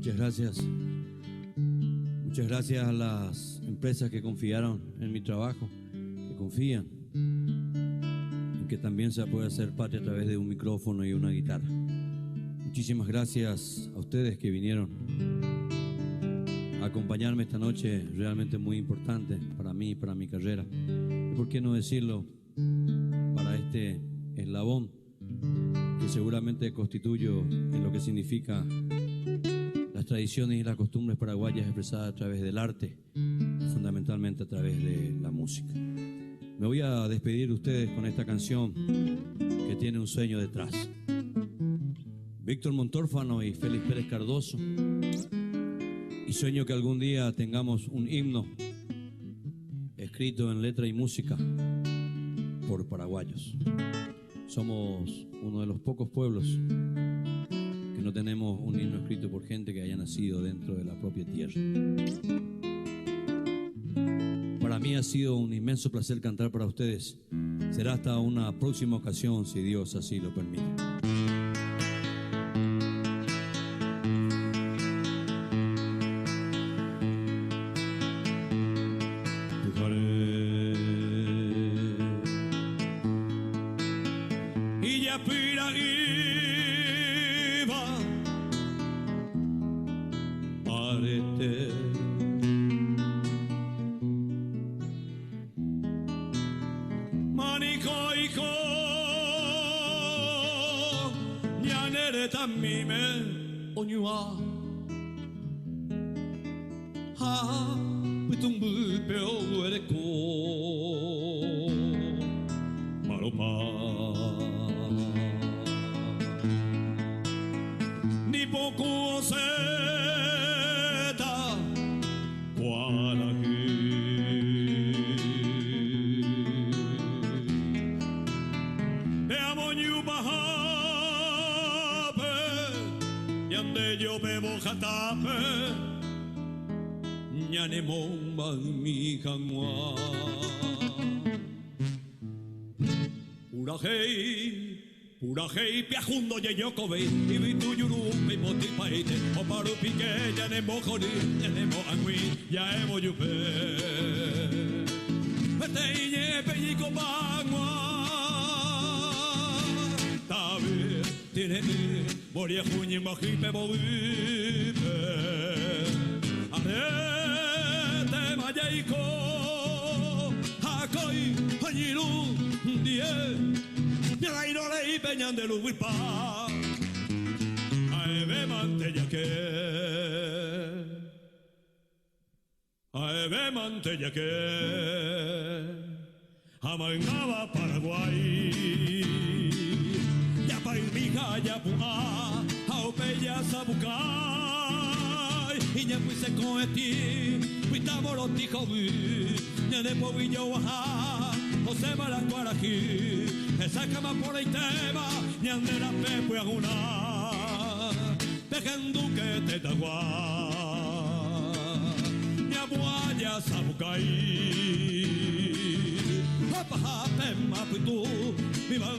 Muchas gracias. Muchas gracias a las empresas que confiaron en mi trabajo, que confían en que también se puede hacer patria a través de un micrófono y una guitarra. Muchísimas gracias a ustedes que vinieron a acompañarme esta noche, realmente muy importante para mí y para mi carrera. Y por qué no decirlo, para este eslabón que seguramente constituyo en lo que significa las tradiciones y las costumbres paraguayas expresadas a través del arte, fundamentalmente a través de la música. Me voy a despedir de ustedes con esta canción que tiene un sueño detrás. Víctor Montórfano y Félix Pérez Cardoso, y sueño que algún día tengamos un himno escrito en letra y música por paraguayos. Somos uno de los pocos pueblos que no tenemos un himno escrito por gente que haya nacido dentro de la propia tierra. Para mí ha sido un inmenso placer cantar para ustedes. Será hasta una próxima ocasión, si Dios así lo permite. Urahei piajundo ye yokobe ibitu yurupe motipaite oparu pique ya ne mojori ya ne mo angui ya emo yupe peteye peyiko bangwa tabe tiene moria junyi mojipe boipe arete mayaiko hakoi hanyiru die Raino lei peñan de luguipa aebe mantella que amangaba Paraguay ya pa imija ya pua aopeya sabucay y ya fuise con esti fuita morotijo ya de povillo baja José Maranguarají esa cama por el tema ni andera pepe aguna dejando que te tagua ni abuaya sabucay apa hape maputu viva